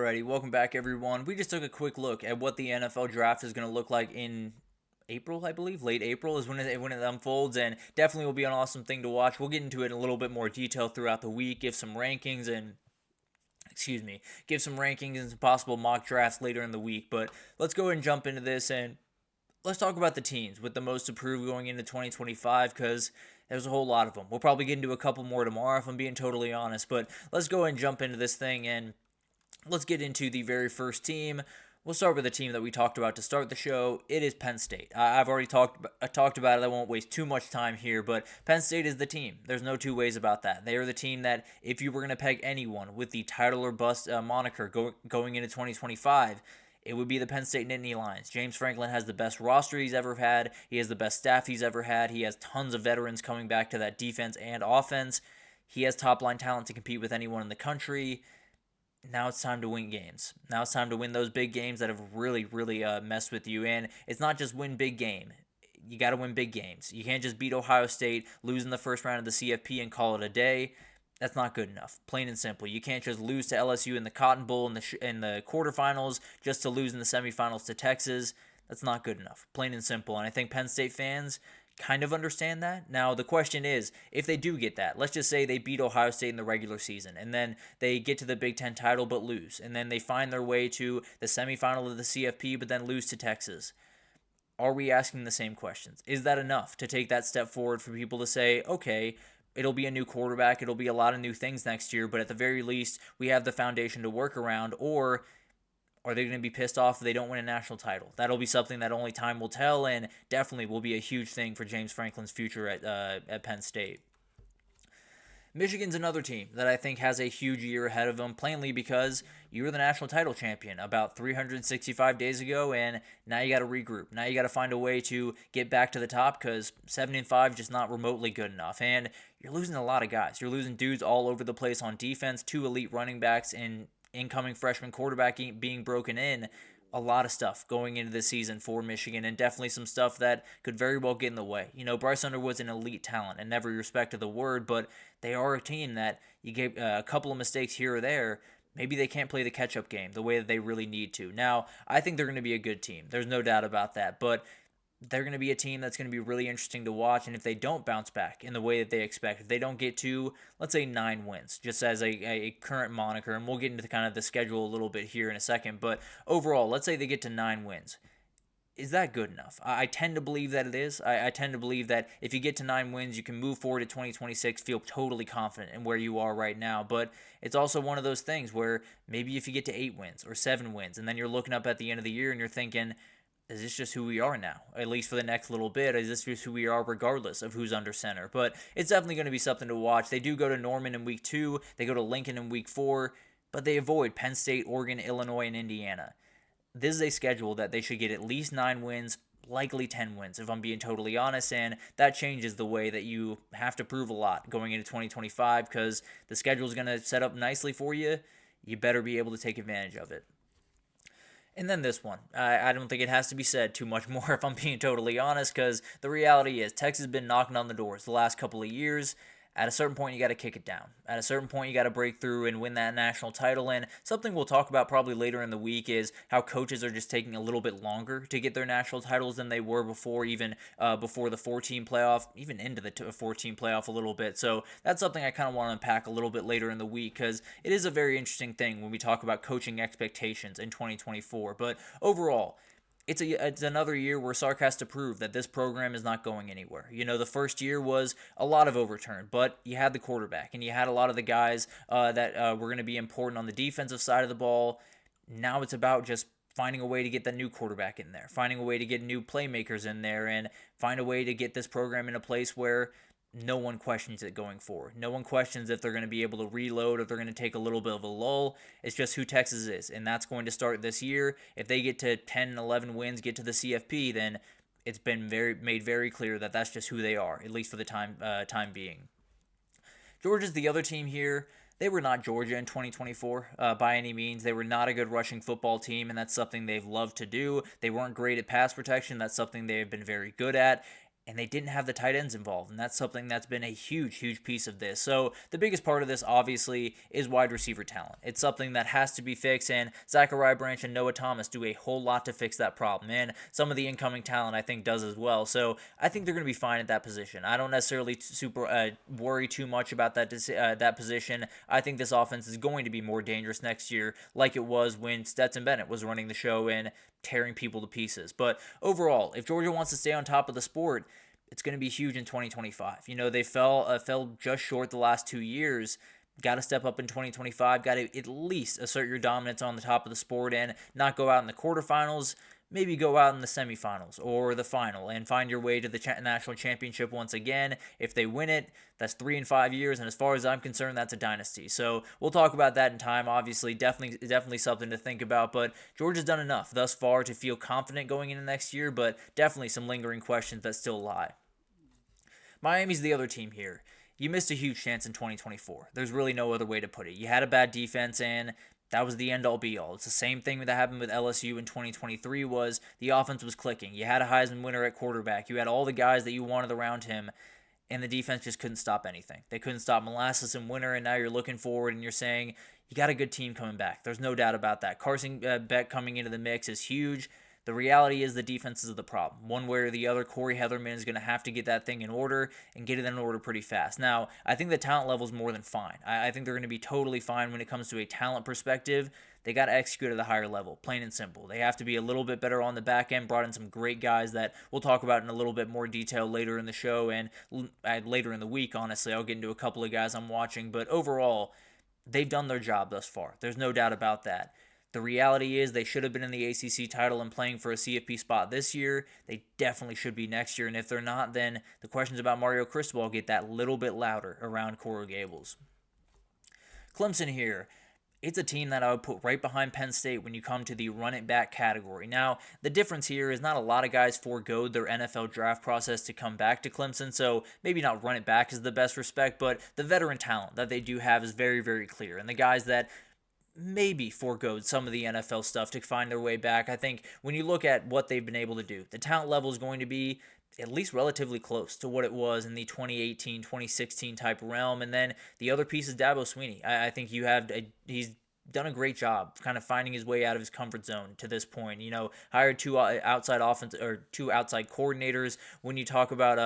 Alrighty, welcome back everyone. We just took a quick look at what the NFL draft is going to look like in April, I believe. Late April is when it unfolds, and definitely will be an awesome thing to watch. We'll get into it in a little bit more detail throughout the week, give some rankings and some possible mock drafts later in the week. But let's go ahead and jump into this and let's talk about the teams with the most improved going into 2025 because there's a whole lot of them. We'll probably get into a couple more tomorrow if I'm being totally honest, but let's go ahead and jump into this thing and let's get into the very first team. We'll start with the team that we talked about to start the show. It is Penn State. I've already talked about it. I won't waste too much time here, but Penn State is the team. There's no two ways about that. They are the team that if you were going to peg anyone with the title or bust moniker going into 2025, it would be the Penn State Nittany Lions. James Franklin has the best roster he's ever had. He has the best staff he's ever had. He has tons of veterans coming back to that defense and offense. He has top-line talent to compete with anyone in the country. Now it's time to win games. Now it's time to win those big games that have really messed with you. And it's not just win big game. You got to win big games. You can't just beat Ohio State, lose in the first round of the CFP, and call it a day. That's not good enough. Plain and simple. You can't just lose to LSU in the Cotton Bowl in the quarterfinals just to lose in the semifinals to Texas. That's not good enough. Plain and simple. And I think Penn State fans kind of understand that. Now, the question is, if they do get that, let's just say they beat Ohio State in the regular season, and then they get to the Big Ten title but lose, and then they find their way to the semifinal of the CFP but then lose to Texas. Are we asking the same questions? Is that enough to take that step forward for people to say, okay, it'll be a new quarterback, it'll be a lot of new things next year, but at the very least, we have the foundation to work around, or are they going to be pissed off if they don't win a national title? That'll be something that only time will tell, and definitely will be a huge thing for James Franklin's future at Penn State. Michigan's another team that I think has a huge year ahead of them, plainly because you were the national title champion about 365 days ago, and now you got to regroup. Now you got to find a way to get back to the top because 7-5 just not remotely good enough, and you're losing a lot of guys. You're losing dudes all over the place on defense, 2 elite running backs, and incoming freshman quarterback being broken in. A lot of stuff going into this season for Michigan, and definitely some stuff that could very well get in the way. You know, Bryce Underwood's an elite talent in every respect of the word, but they are a team that you gave a couple of mistakes here or there. Maybe they can't play the catch-up game the way that they really need to. Now, I think they're going to be a good team. There's no doubt about that, but they're going to be a team that's going to be really interesting to watch, and if they don't bounce back in the way that they expect, if they don't get to, let's say, 9 wins, just as a current moniker, and we'll get into kind of the schedule a little bit here in a second, but overall, let's say they get to 9 wins. Is that good enough? I tend to believe that it is. I tend to believe that if you get to 9 wins, you can move forward to 2026, feel totally confident in where you are right now, but it's also one of those things where maybe if you get to 8 wins or 7 wins, and then you're looking up at the end of the year and you're thinking, is this just who we are now, at least for the next little bit? Is this just who we are regardless of who's under center? But it's definitely going to be something to watch. They do go to Norman in week 2. They go to Lincoln in week 4. But they avoid Penn State, Oregon, Illinois, and Indiana. This is a schedule that they should get at least 9 wins, likely 10 wins, if I'm being totally honest. And that changes the way that you have to prove a lot going into 2025 because the schedule is going to set up nicely for you. You better be able to take advantage of it. And then this one. I don't think it has to be said too much more if I'm being totally honest, because the reality is Texas has been knocking on the doors the last couple of years. At a certain point, you got to kick it down. At a certain point, you got to break through and win that national title. And something we'll talk about probably later in the week is how coaches are just taking a little bit longer to get their national titles than they were before, even before the 14 playoff, even into the 14 playoff a little bit. So that's something I kind of want to unpack a little bit later in the week because it is a very interesting thing when we talk about coaching expectations in 2024. But overall, it's another year where Sark has to prove that this program is not going anywhere. You know, the first year was a lot of overturn, but you had the quarterback, and you had a lot of the guys that were going to be important on the defensive side of the ball. Now it's about just finding a way to get the new quarterback in there, finding a way to get new playmakers in there, and find a way to get this program in a place where no one questions it going forward. No one questions if they're going to be able to reload or they're going to take a little bit of a lull. It's just who Texas is, and that's going to start this year. If they get to 10 and 11 wins, get to the CFP, then it's been made very clear that that's just who they are, at least for the time being. Georgia's the other team here. They were not Georgia in 2024 by any means. They were not a good rushing football team, and that's something they've loved to do. They weren't great at pass protection. That's something they've been very good at. and they didn't have the tight ends involved, and that's something that's been a huge piece of this. So the biggest part of this, obviously, is wide receiver talent. It's something that has to be fixed, and Zachariah Branch and Noah Thomas do a whole lot to fix that problem, and some of the incoming talent, I think, does as well. So I think they're going to be fine at that position. I don't necessarily worry too much about that position. I think this offense is going to be more dangerous next year, like it was when Stetson Bennett was running the show and tearing people to pieces. But overall, if Georgia wants to stay on top of the sport, it's going to be huge in 2025. They fell just short the last 2 years. Got to step up in 2025. Got to at least assert your dominance on the top of the sport and not go out in the quarterfinals. Maybe go out in the semifinals or the final and find your way to the national championship once again. If they win it, that's 3 in 5 years, and as far as I'm concerned, that's a dynasty. So we'll talk about that in time. Obviously, definitely something to think about. But Georgia's done enough thus far to feel confident going into next year, but definitely some lingering questions that still lie. Miami's the other team here. You missed a huge chance in 2024. There's really no other way to put it. You had a bad defense, and that was the end-all be-all. It's the same thing that happened with LSU in 2023 was the offense was clicking. You had a Heisman winner at quarterback. You had all the guys that you wanted around him, and the defense just couldn't stop anything. They couldn't stop Molasses and Winter, and now you're looking forward and you're saying you got a good team coming back. There's no doubt about that. Carson Beck coming into the mix is huge. The reality is the defense is the problem. One way or the other, Corey Heatherman is going to have to get that thing in order and get it in order pretty fast. Now, I think the talent level is more than fine. I think they're going to be totally fine when it comes to a talent perspective. They got to execute at a higher level, plain and simple. They have to be a little bit better on the back end, brought in some great guys that we'll talk about in a little bit more detail later in the show and later in the week, honestly. I'll get into a couple of guys I'm watching, but overall, they've done their job thus far. There's no doubt about that. The reality is they should have been in the ACC title and playing for a CFP spot this year. They definitely should be next year, and if they're not, then the questions about Mario Cristobal get that little bit louder around Coral Gables. Clemson here. It's a team that I would put right behind Penn State when you come to the run it back category. Now, the difference here is not a lot of guys forgoed their NFL draft process to come back to Clemson, so maybe not run it back is the best respect, but the veteran talent that they do have is very clear. And the guys that maybe foregoed some of the NFL stuff to find their way back. I think when you look at what they've been able to do, the talent level is going to be at least relatively close to what it was in the 2018, 2016 type realm. And then the other piece is Dabo Swinney. I think he's done a great job kind of finding his way out of his comfort zone to this point. Hired two outside coordinators. When you talk about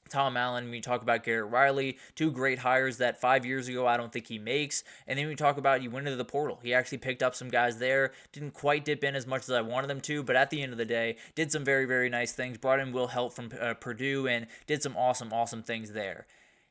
Tom Allen, when you talk about Garrett Riley, two great hires that 5 years ago I don't think he makes. And then we talk about you went into the portal. He actually picked up some guys there. Didn't quite dip in as much as I wanted them to, but at the end of the day, did some very nice things. Brought in Will Help from Purdue and did some awesome things there.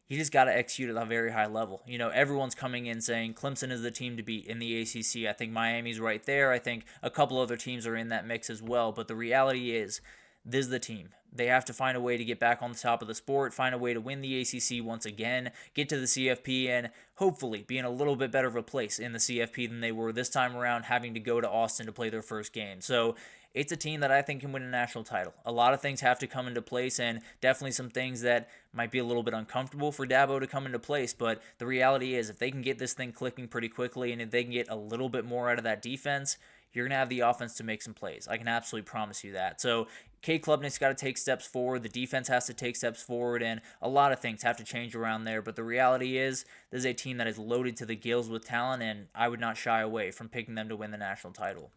You just got to execute at a very high level. Everyone's coming in saying Clemson is the team to beat in the ACC. I think Miami's right there. I think a couple other teams are in that mix as well. But the reality is, this is the team. They have to find a way to get back on the top of the sport, find a way to win the ACC once again, get to the CFP, and hopefully be in a little bit better of a place in the CFP than they were this time around, having to go to Austin to play their first game. So it's a team that I think can win a national title. A lot of things have to come into place, and definitely some things that might be a little bit uncomfortable for Dabo to come into place. But the reality is, if they can get this thing clicking pretty quickly, and if they can get a little bit more out of that defense, you're going to have the offense to make some plays. I can absolutely promise you that. So Cade Klubnik's got to take steps forward. The defense has to take steps forward, and a lot of things have to change around there. But the reality is, this is a team that is loaded to the gills with talent, and I would not shy away from picking them to win the national title.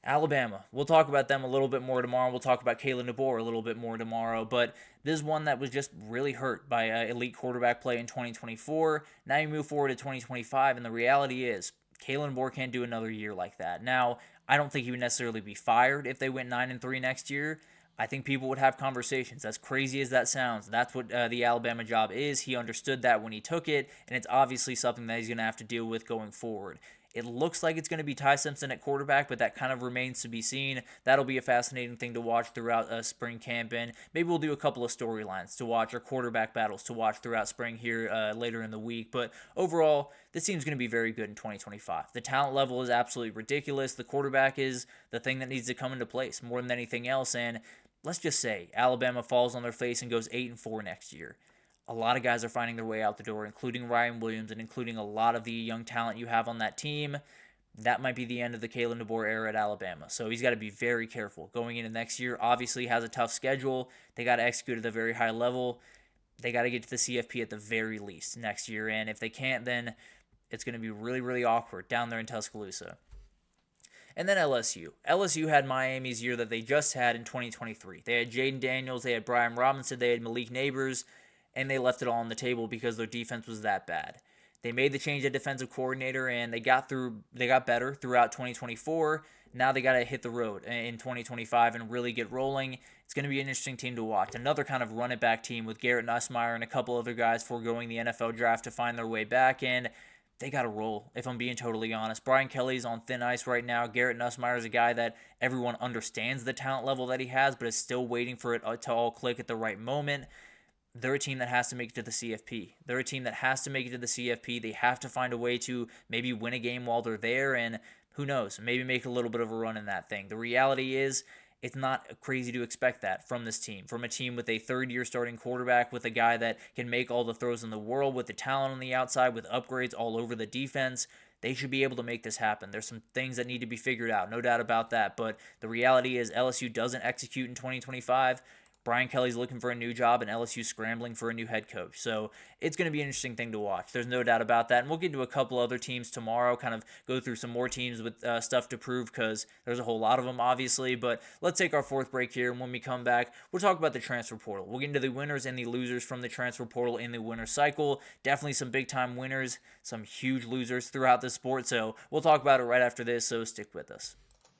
Alabama. We'll talk about them a little bit more tomorrow. We'll talk about Kalen DeBoer a little bit more tomorrow. But this is one that was just really hurt by elite quarterback play in 2024. Now you move forward to 2025, and the reality is, Kalen DeBoer can't do another year like that. Now, I don't think he would necessarily be fired if they went 9-3 next year. I think people would have conversations. As crazy as that sounds, that's what the Alabama job is. He understood that when he took it, and it's obviously something that he's going to have to deal with going forward. It looks like it's going to be Ty Simpson at quarterback, but that kind of remains to be seen. That'll be a fascinating thing to watch throughout spring camp, and maybe we'll do a couple of storylines to watch, or quarterback battles to watch throughout spring here later in the week. But overall, this team's going to be very good in 2025. The talent level is absolutely ridiculous. The quarterback is the thing that needs to come into place more than anything else, and let's just say Alabama falls on their face and goes 8-4 next year. A lot of guys are finding their way out the door, including Ryan Williams and including a lot of the young talent you have on that team. that might be the end of the Kalen DeBoer era at Alabama. So he's got to be very careful going into next year. Obviously, has a tough schedule. They got to execute at a very high level. They got to get to the CFP at the very least next year. And if they can't, then it's going to be really, really awkward down there in Tuscaloosa. And then LSU. LSU had Miami's year that they just had in 2023. They had Jaden Daniels, they had Brian Robinson, they had Malik Neighbors, and they left it all on the table because their defense was that bad. They made the change at defensive coordinator, and they got better throughout 2024. Now they got to hit the road in 2025 and really get rolling. It's going to be an interesting team to watch. Another kind of run-it-back team with Garrett Nussmeier and a couple other guys foregoing the NFL draft to find their way back, and they got to roll, if I'm being totally honest. Brian Kelly's on thin ice right now. Garrett Nussmeier is a guy that everyone understands the talent level that he has, but is still waiting for it to all click at the right moment. They're a team that has to make it to the CFP. They're a team that has to make it to the CFP. They have to find a way to maybe win a game while they're there, and who knows, maybe make a little bit of a run in that thing. The reality is, it's not crazy to expect that from this team, from a team with a third-year starting quarterback, with a guy that can make all the throws in the world, with the talent on the outside, with upgrades all over the defense. They should be able to make this happen. There's some things that need to be figured out, no doubt about that, but the reality is LSU doesn't execute in 2025. Brian Kelly's looking for a new job, and LSU's scrambling for a new head coach. So it's going to be an interesting thing to watch. There's no doubt about that. And we'll get into a couple other teams tomorrow, kind of go through some more teams with stuff to prove because there's a whole lot of them, obviously. But let's take our fourth break here, and when we come back, we'll talk about the transfer portal. We'll get into the winners and the losers from the transfer portal in the winter cycle. Definitely some big-time winners, some huge losers throughout the sport. So we'll talk about it right after this, so stick with us.